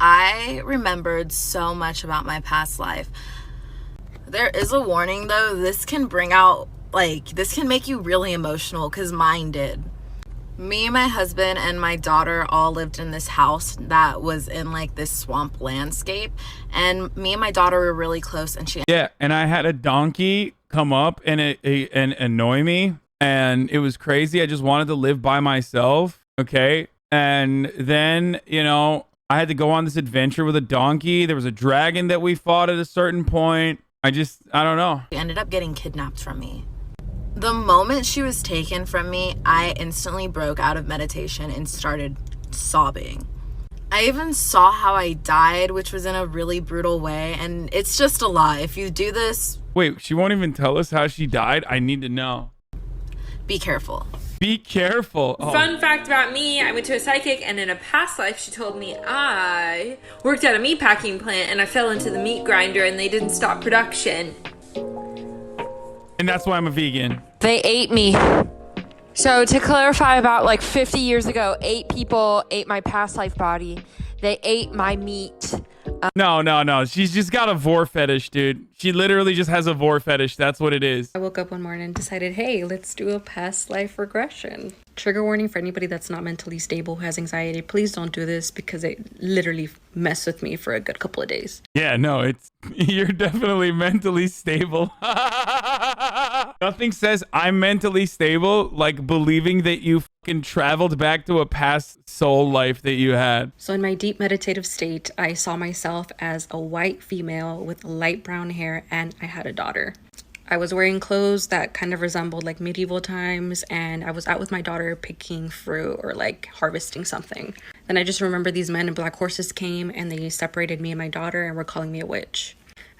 I remembered so much about my past life. There is a warning though. This can bring out, this can make you really emotional, because mine did. Me, my husband, and my daughter all lived in this house that was in this swamp landscape. And me and my daughter were really close, and Yeah, and I had a donkey come up and annoy me, and it was crazy. I just wanted to live by myself, okay? And then, I had to go on this adventure with a donkey. There was a dragon that we fought at a certain point. I don't know. She ended up getting kidnapped from me. The moment she was taken from me, I instantly broke out of meditation and started sobbing. I even saw how I died, which was in a really brutal way, and it's just a lie. If you do this... Wait, she won't even tell us how she died? I need to know. Be careful. Be careful. Oh. Fun fact about me, I went to a psychic, and in a past life, she told me I worked at a meatpacking plant, and I fell into the meat grinder, and they didn't stop production. And that's why I'm a vegan. They ate me. So to clarify, about 50 years ago, 8 people ate my past life body. They ate my meat. No. She's just got a vor fetish, dude. She literally just has a vor fetish. That's what it is. I woke up one morning and decided, hey, let's do a past life regression. Trigger warning for anybody that's not mentally stable, who has anxiety. Please don't do this, because it literally messed with me for a good couple of days. Yeah, no, you're definitely mentally stable. Nothing says I'm mentally stable like believing that you fucking traveled back to a past soul life that you had. So in my deep meditative state, I saw myself as a white female with light brown hair, and I had a daughter. I was wearing clothes that kind of resembled medieval times, and I was out with my daughter picking fruit or harvesting something. Then I just remember these men in black horses came, and they separated me and my daughter and were calling me a witch.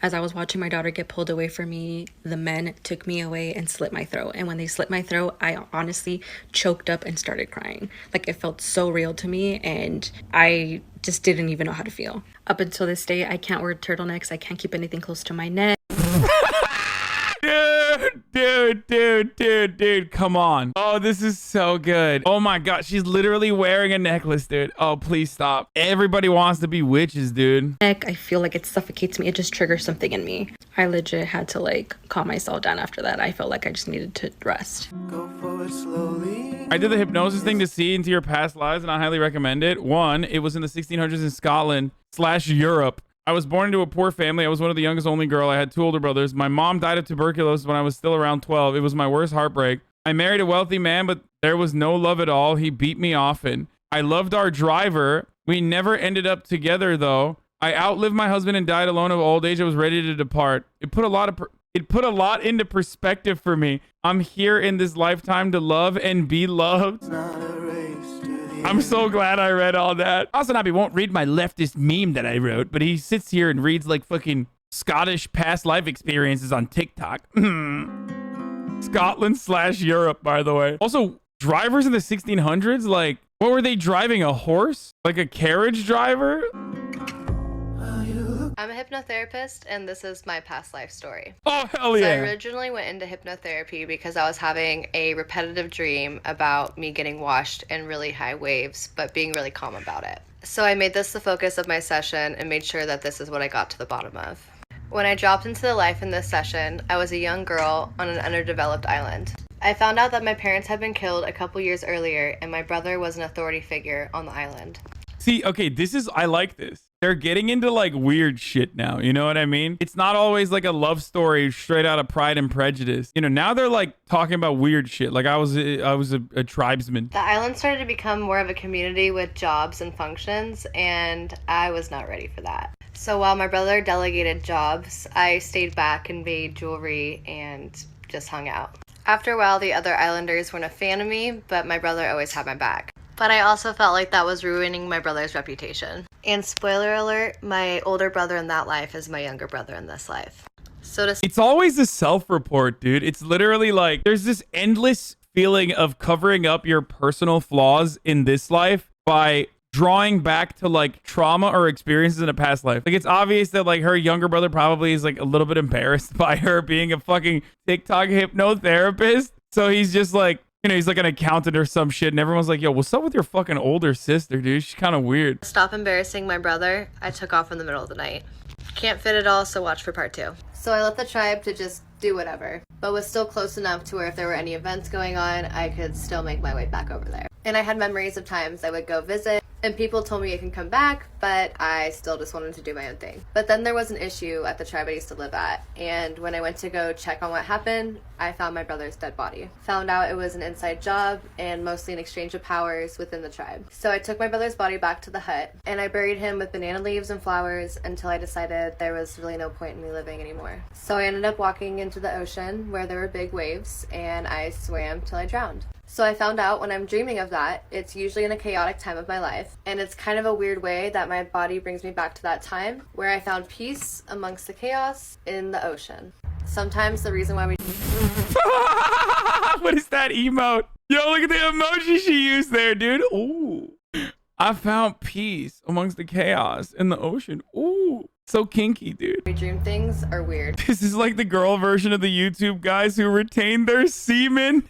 As I was watching my daughter get pulled away from me, the men took me away and slit my throat. And when they slit my throat, I honestly choked up and started crying. It felt so real to me, and I just didn't even know how to feel. Up until this day, I can't wear turtlenecks. I can't keep anything close to my neck. Dude, come on. Oh, this is so good. Oh my God, she's literally wearing a necklace, dude. Oh, please stop. Everybody wants to be witches, dude. I feel like it suffocates me. It just triggers something in me. I legit had to calm myself down after that. I felt like I just needed to rest. Go forward slowly. I did the hypnosis thing to see into your past lives, and I highly recommend it. One, it was in the 1600s in Scotland/Europe. I was born into a poor family. I was one of the youngest only girl. I had 2 older brothers. My mom died of tuberculosis when I was still around 12. It was my worst heartbreak. I married a wealthy man, but there was no love at all. He beat me often. I loved our driver. We never ended up together, though. I outlived my husband and died alone of old age. I was ready to depart. It put a lot into perspective for me. I'm here in this lifetime to love and be loved. I'm so glad I read all that. HasanAbi won't read my leftist meme that I wrote, but he sits here and reads fucking Scottish past life experiences on TikTok. Scotland/Europe, by the way. Also, drivers in the 1600s, what were they driving? A horse? A carriage driver? I'm a hypnotherapist, and this is my past life story. Oh, hell So I yeah. originally went into hypnotherapy because I was having a repetitive dream about me getting washed in really high waves, but being really calm about it. So I made this the focus of my session and made sure that this is what I got to the bottom of. When I dropped into the life in this session, I was a young girl on an underdeveloped island. I found out that my parents had been killed a couple years earlier, and my brother was an authority figure on the island. See, okay, I like this. They're getting into weird shit now. You know what I mean? It's not always a love story straight out of Pride and Prejudice. Now they're talking about weird shit. I was a tribesman. The island started to become more of a community with jobs and functions, and I was not ready for that. So while my brother delegated jobs, I stayed back and made jewelry and just hung out. After a while, the other islanders weren't a fan of me, but my brother always had my back. But I also felt like that was ruining my brother's reputation. And spoiler alert, my older brother in that life is my younger brother in this life. It's always a self-report, dude. It's literally there's this endless feeling of covering up your personal flaws in this life by drawing back to trauma or experiences in a past life. It's obvious that her younger brother probably is a little bit embarrassed by her being a fucking TikTok hypnotherapist. So he's just You know, he's like an accountant or some shit, and everyone's like, yo, what's up with your fucking older sister, dude? She's kind of weird. Stop embarrassing my brother, I took off in the middle of the night. Can't fit it all, so watch for part 2. So I left the tribe to just do whatever, but was still close enough to where if there were any events going on, I could still make my way back over there. And I had memories of times I would go visit, and people told me I can come back, but I still just wanted to do my own thing. But then there was an issue at the tribe I used to live at, and when I went to go check on what happened, I found my brother's dead body. Found out it was an inside job and mostly an exchange of powers within the tribe. So I took my brother's body back to the hut, and I buried him with banana leaves and flowers until I decided there was really no point in me living anymore. So I ended up walking into the ocean where there were big waves, and I swam till I drowned. So I found out when I'm dreaming of that, it's usually in a chaotic time of my life. And it's kind of a weird way that my body brings me back to that time where I found peace amongst the chaos in the ocean. Sometimes the reason why we... What is that emote? Yo, look at the emoji she used there, dude. Ooh. I found peace amongst the chaos in the ocean. Ooh. So kinky, dude. We dream things are weird. This is like the girl version of the YouTube guys who retain their semen.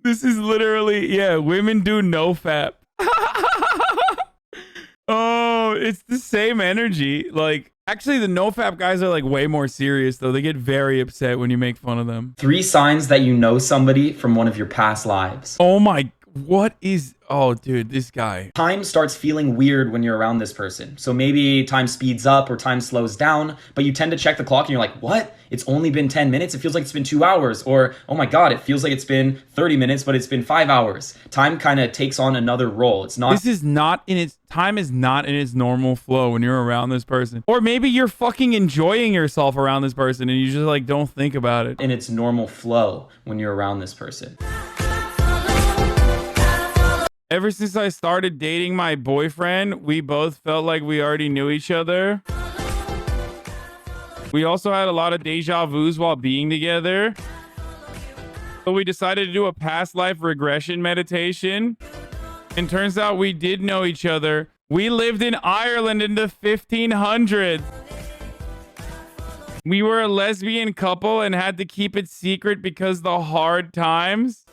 This is literally, yeah, women do nofap. Oh, it's the same energy. Like, actually, the nofap guys are like way more serious, though. They get very upset when you make fun of them. 3 signs that you know somebody from one of your past lives. Oh my, what is, oh, dude, this guy. Time starts feeling weird when you're around this person. So maybe time speeds up or time slows down, but you tend to check the clock and you're like, what? It's only been 10 minutes. It feels like it's been 2 hours. Or, oh my God, it feels like it's been 30 minutes, but it's been 5 hours. Time kind of takes on another role. It's not. This is not in its, time is not in its normal flow when you're around this person. Or maybe you're fucking enjoying yourself around this person and you just like don't think about it. In its normal flow when you're around this person. Ever since I started dating my boyfriend, we both felt like we already knew each other. We also had a lot of deja vus while being together. So we decided to do a past life regression meditation. And turns out we did know each other. We lived in Ireland in the 1500s. We were a lesbian couple and had to keep it secret because the hard times.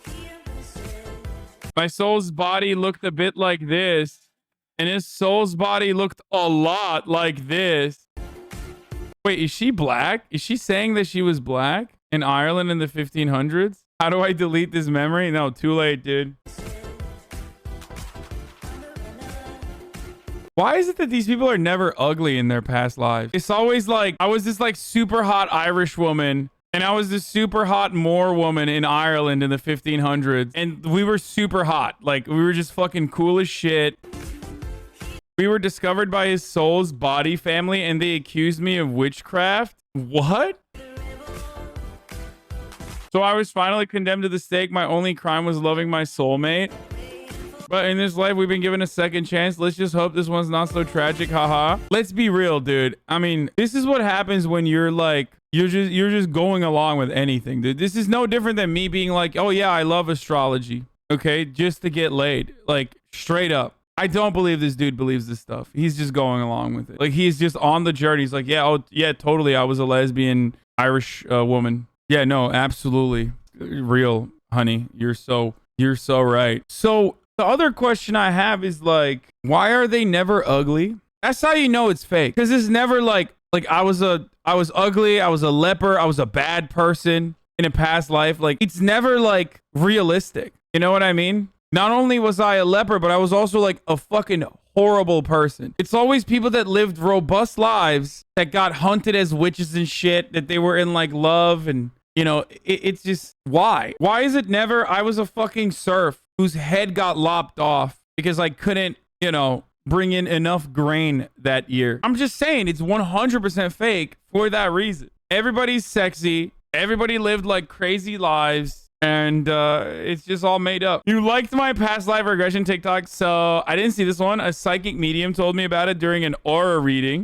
My soul's body looked a bit like this, and his soul's body looked a lot like this. Wait, is she black? Is she saying that she was black in Ireland in the 1500s? How do I delete this memory? No, too late, dude. Why is it that these people are never ugly in their past lives? It's always like, I was this like super hot Irish woman and I was this super hot Moor woman in Ireland in the 1500s. And we were super hot. Like, we were just fucking cool as shit. We were discovered by his soul's body family and they accused me of witchcraft. What? So I was finally condemned to the stake. My only crime was loving my soulmate. But in this life, we've been given a second chance. Let's just hope this one's not so tragic. Haha. Let's be real, dude. I mean, this is what happens when you're like, you're just going along with anything, dude. This is no different than me being like, oh yeah, I love astrology. Okay, just to get laid. Like, straight up. I don't believe this dude believes this stuff. He's just going along with it. Like, he's just on the journey. He's like, yeah, oh yeah, totally. I was a lesbian Irish woman. Yeah, no, absolutely. Real, honey. You're so right. So the other question I have is like, why are they never ugly? That's how you know it's fake. Because it's never like I was ugly, I was a leper, I was a bad person in a past life. Like, it's never like realistic. You know what I mean? Not only was I a leper, but I was also like a fucking horrible person. It's always people that lived robust lives that got hunted as witches and shit, that they were in like love and, you know, it's just, why? Why is it never, I was a fucking serf whose head got lopped off because I couldn't, you know, bring in enough grain that year? I'm just saying it's 100% fake for that reason. Everybody's sexy. Everybody lived like crazy lives. And it's just all made up. You liked my past life regression TikTok, so I didn't see this one. A psychic medium told me about it during an aura reading.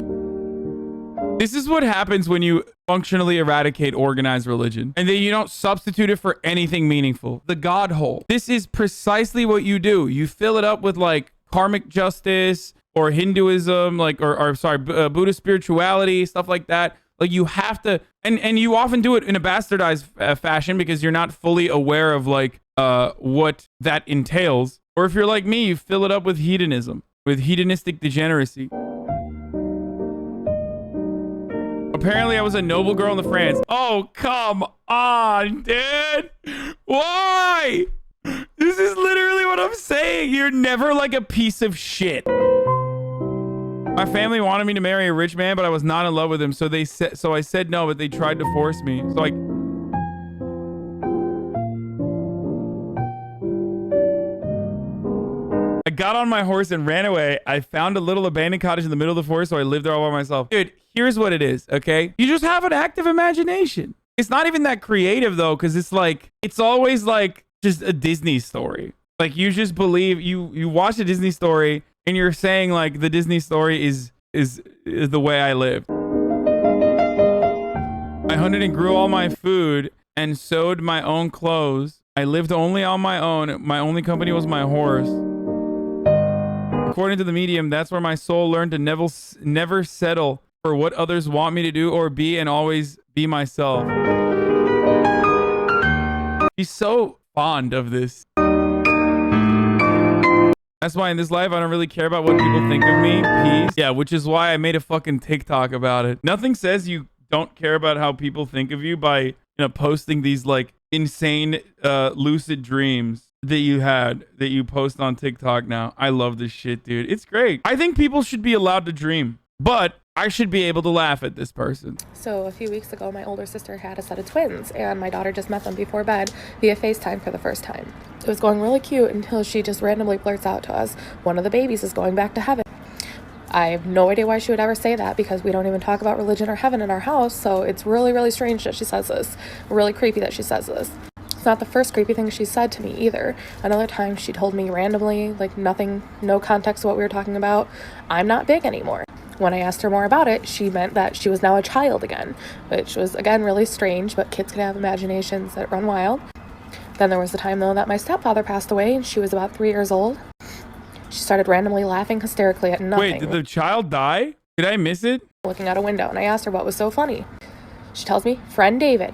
This is what happens when you functionally eradicate organized religion and then you don't substitute it for anything meaningful. The God hole. This is precisely what you do. You fill it up with like karmic justice or Hinduism, like, or sorry, Buddhist spirituality, stuff like that. Like you have to, and you often do it in a bastardized fashion because you're not fully aware of like what that entails. Or if you're like me, you fill it up with hedonism, with hedonistic degeneracy. Apparently, I was a noble girl in the France. Oh, come on, dude. Why? This is literally what I'm saying. You're never like a piece of shit. My family wanted me to marry a rich man, but I was not in love with him. So I said no, but they tried to force me. So I got on my horse and ran away. I found a little abandoned cottage in the middle of the forest, so I lived there all by myself. Dude, here's what it is, okay? You just have an active imagination. It's not even that creative, though, because it's like, it's always like just a Disney story. Like, you just believe, you watch a Disney story, and you're saying, like, the Disney story is the way I lived. I hunted and grew all my food and sewed my own clothes. I lived only on my own. My only company was my horse. According to the medium, that's where my soul learned to never settle for what others want me to do or be, and always be myself. He's so fond of this. That's why in this life, I don't really care about what people think of me. Peace. Yeah, which is why I made a fucking TikTok about it. Nothing says you don't care about how people think of you by, you know, posting these like insane lucid dreams that you had that you post on TikTok now. I love this shit, dude. It's great. I think people should be allowed to dream, but I should be able to laugh at this person. So a few weeks ago, my older sister had a set of twins, and my daughter just met them before bed via FaceTime for the first time. It was going really cute until she just randomly blurts out to us, one of the babies is going back to heaven. I have no idea why she would ever say that, because we don't even talk about religion or heaven in our house, so it's really, really strange that she says this. Really creepy that she says this. It's not the first creepy thing she said to me either. Another time she told me randomly, like nothing, no context to what we were talking about, I'm not big anymore. When I asked her more about it, she meant that she was now a child again, which was, again, really strange, but kids can have imaginations that run wild. Then there was the time, though, that my stepfather passed away, and she was about 3 years old. She started randomly laughing hysterically at nothing. Wait, did the child die? Did I miss it? Looking out a window, and I asked her what was so funny. She tells me, friend David.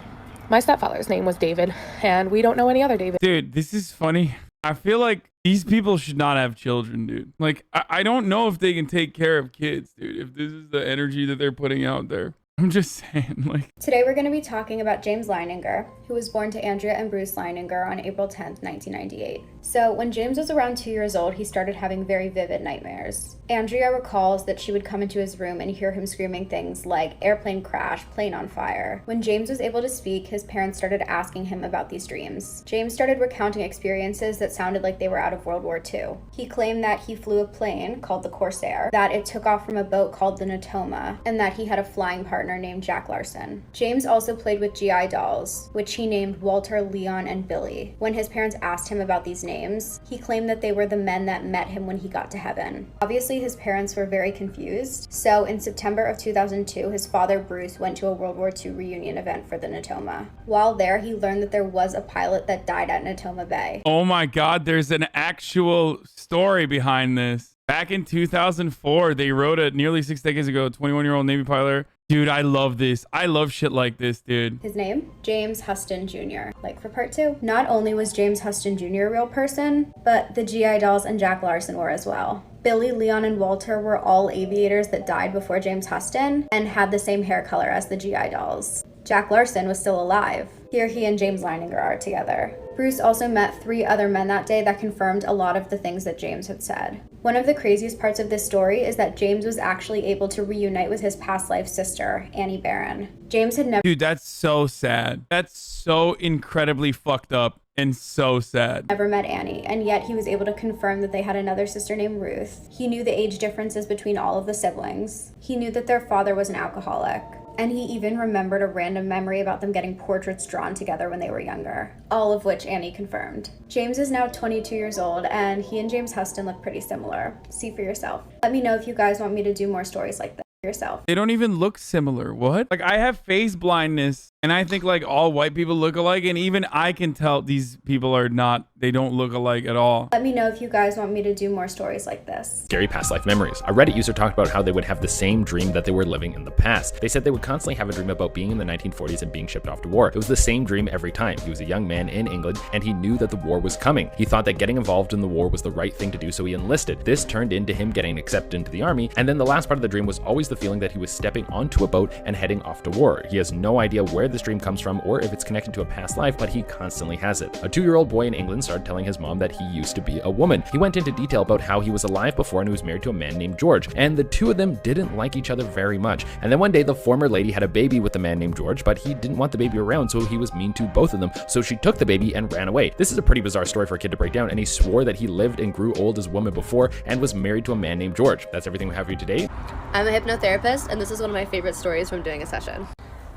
My stepfather's name was David, and we don't know any other David. Dude, this is funny. I feel like these people should not have children, dude. Like, I don't know if they can take care of kids, dude, if this is the energy that they're putting out there. I'm just saying, like... Today we're going to be talking about James Leininger, who was born to Andrea and Bruce Leininger on April 10th, 1998. So when James was around 2 years old, he started having very vivid nightmares. Andrea recalls that she would come into his room and hear him screaming things like airplane crash, plane on fire. When James was able to speak, his parents started asking him about these dreams. James started recounting experiences that sounded like they were out of World War II. He claimed that he flew a plane called the Corsair, that it took off from a boat called the Natoma, and that he had a flying partner named Jack Larson. James also played with GI dolls, which he named Walter, Leon, and Billy. When his parents asked him about these names, he claimed that they were the men that met him when he got to heaven. Obviously, his parents were very confused, so in September of 2002, his father Bruce went to a World War II reunion event for the Natoma. While there, he learned that there was a pilot that died at Natoma Bay. Oh my God, there's an actual story behind this. Back in 2004, they wrote it nearly 6 decades ago, 21-year-old Navy pilot. Dude, I love this. I love shit like this, dude. His name? James Huston Jr. Like for part 2. Not only was James Huston Jr. a real person, but the GI dolls and Jack Larson were as well. Billy, Leon, and Walter were all aviators that died before James Huston and had the same hair color as the GI dolls. Jack Larson was still alive. Here he and James Leininger are together. Bruce also met 3 other men that day that confirmed a lot of the things that James had said. One of the craziest parts of this story is that James was actually able to reunite with his past life sister, Annie Barron. James had never— Dude, that's so sad. That's so incredibly fucked up and so sad. Never met Annie, and yet he was able to confirm that they had another sister named Ruth. He knew the age differences between all of the siblings. He knew that their father was an alcoholic. And he even remembered a random memory about them getting portraits drawn together when they were younger, all of which Annie confirmed. James is now 22 years old, and he and James Huston look pretty similar. See for yourself. Let me know if you guys want me to do more stories like this. yourself. They don't even look similar. What? Like, I have face blindness and I think like all white people look alike, and even I can tell these people are not, they don't look alike at all. Let me know if you guys want me to do more stories like this. Scary past life memories. A Reddit user talked about how they would have the same dream that they were living in the past. They said they would constantly have a dream about being in the 1940s and being shipped off to war. It was the same dream every time. He was a young man in England and he knew that the war was coming. He thought that getting involved in the war was the right thing to do, so he enlisted. This turned into him getting accepted into the army, and then the last part of the dream was always the feeling that he was stepping onto a boat and heading off to war. He has no idea where this dream comes from or if it's connected to a past life, but he constantly has it. A 2-year-old boy in England started telling his mom that he used to be a woman. He went into detail about how he was alive before and he was married to a man named George, and the two of them didn't like each other very much. And then one day the former lady had a baby with the man named George, but he didn't want the baby around, so he was mean to both of them, so she took the baby and ran away. This is a pretty bizarre story for a kid to break down, and he swore that he lived and grew old as a woman before and was married to a man named George. That's everything we have for you today. I'm a hypnotherapist, and this is one of my favorite stories from doing a session.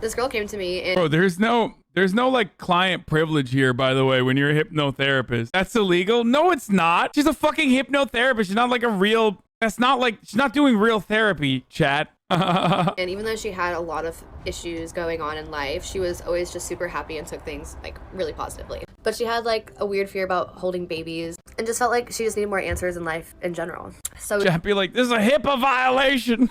This girl came to me and Bro, there's no like client privilege here, by the way, when you're a hypnotherapist. That's illegal? No, it's not. She's a fucking hypnotherapist. She's not like a real, that's not like, she's not doing real therapy, chat. and even though she had a lot of issues going on in life, she was always just super happy and took things like really positively. But she had like a weird fear about holding babies and just felt like she just needed more answers in life in general. So Chat be like, this is a HIPAA violation.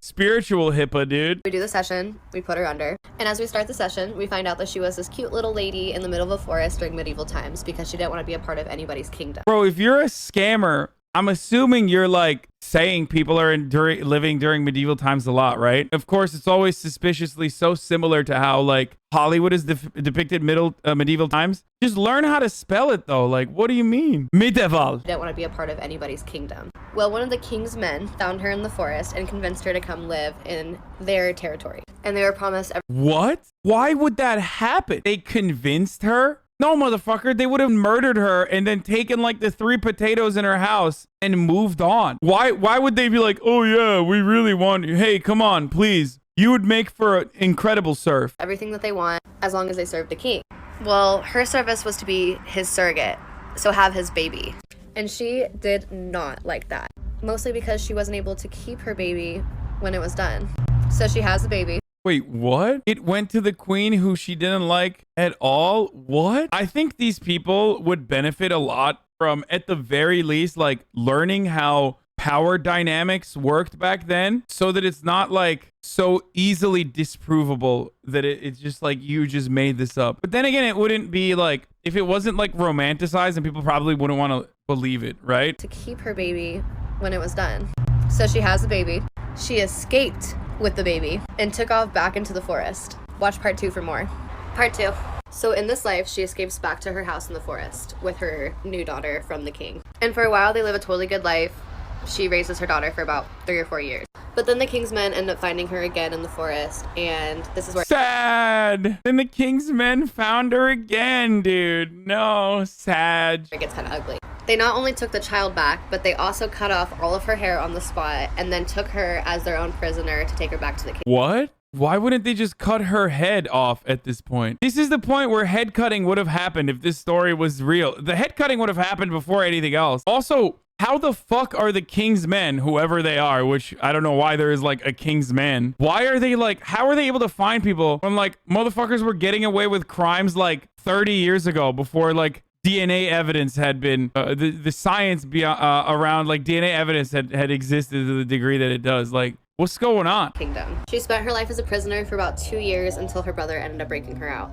Spiritual HIPAA, dude. we do the session, we put her under, and as we start the session, we find out that she was this cute little lady in the middle of a forest during medieval times because she didn't want to be a part of anybody's kingdom. Bro, if you're a scammer, I'm assuming you're like saying people are living during medieval times a lot, right? Of course, it's always suspiciously so similar to how like Hollywood is depicted medieval times. Just learn how to spell it though. Like, what do you mean? Medieval. Didn't want to be a part of anybody's kingdom. Well, one of the king's men found her in the forest and convinced her to come live in their territory. And they were promised What? Why would that happen? They convinced her? No, motherfucker, they would have murdered her and then taken like the 3 potatoes in her house and moved on. Why would they be like, oh yeah, we really want you. Hey, come on, please. You would make for an incredible serf. everything that they want as long as they serve the king. Well, her service was to be his surrogate, so have his baby. And she did not like that, mostly because she wasn't able to keep her baby when it was done. So she has the baby. Wait, what? It went to the queen who she didn't like at all? What? I think these people would benefit a lot from, at the very least, like learning how power dynamics worked back then, so that it's not like so easily disprovable that it's just like you just made this up. But then again, it wouldn't be like, if it wasn't like romanticized, and people probably wouldn't want to believe it, right? To keep her baby when it was done. So she has the baby. She escaped with the baby and took off back into the forest. Watch part 2 for more. Part 2. So in this life, she escapes back to her house in the forest with her new daughter from the king. And for a while, they live a totally good life. She raises her daughter for about 3 or 4 years. But then the king's men end up finding her again in the forest, and this is where— Sad. Then the king's men found her again, dude. No, sad. It gets kind of ugly. They not only took the child back, but they also cut off all of her hair on the spot and then took her as their own prisoner to take her back to the king. What? Why wouldn't they just cut her head off at this point? This is the point where head cutting would have happened if this story was real. The head cutting would have happened before anything else. Also, how the fuck are the king's men, whoever they are, which I don't know why there is like a king's man. Why are they like, how are they able to find people when like motherfuckers were getting away with crimes like 30 years ago before like DNA evidence had been, the science around like DNA evidence had existed to the degree that it does. Like, what's going on? Kingdom. She spent her life as a prisoner for about 2 years until her brother ended up breaking her out.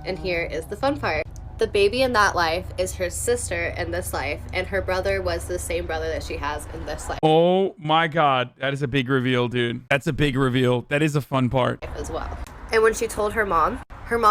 And here is the fun part. The baby in that life is her sister in this life, and her brother was the same brother that she has in this life. Oh my God. That is a big reveal, dude. That's a big reveal. That is a fun part. As well. And when she told her mom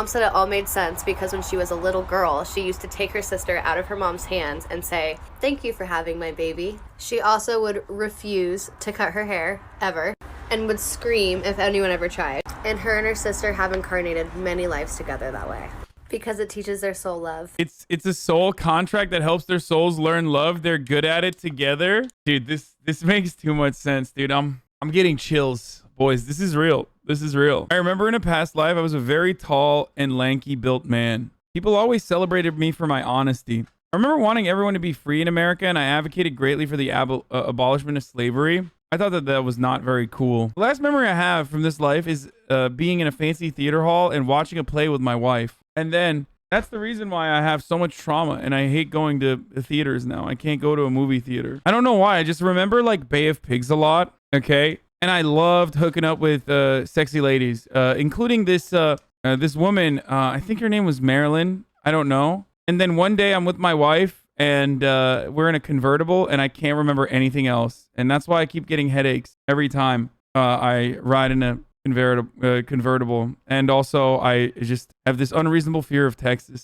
said it all made sense because when she was a little girl, she used to take her sister out of her mom's hands and say, "Thank you for having my baby." She also would refuse to cut her hair, ever, and would scream if anyone ever tried. And her sister have incarnated many lives together that way. Because it teaches their soul love. It's a soul contract that helps their souls learn love. They're good at it together. Dude, this makes too much sense, dude. I'm getting chills. Boys, this is real. This is real. I remember in a past life, I was a very tall and lanky built man. People always celebrated me for my honesty. I remember wanting everyone to be free in America, and I advocated greatly for the abolishment of slavery. I thought that that was not very cool. The last memory I have from this life is being in a fancy theater hall and watching a play with my wife. And then that's the reason why I have so much trauma and I hate going to the theaters now. I can't go to a movie theater. I don't know why. I just remember like Bay of Pigs a lot. Okay. And I loved hooking up with sexy ladies, including this this woman. I think her name was Marilyn. I don't know. And then one day I'm with my wife and we're in a convertible and I can't remember anything else. And that's why I keep getting headaches every time I ride in a convertible. And also I just have this unreasonable fear of Texas.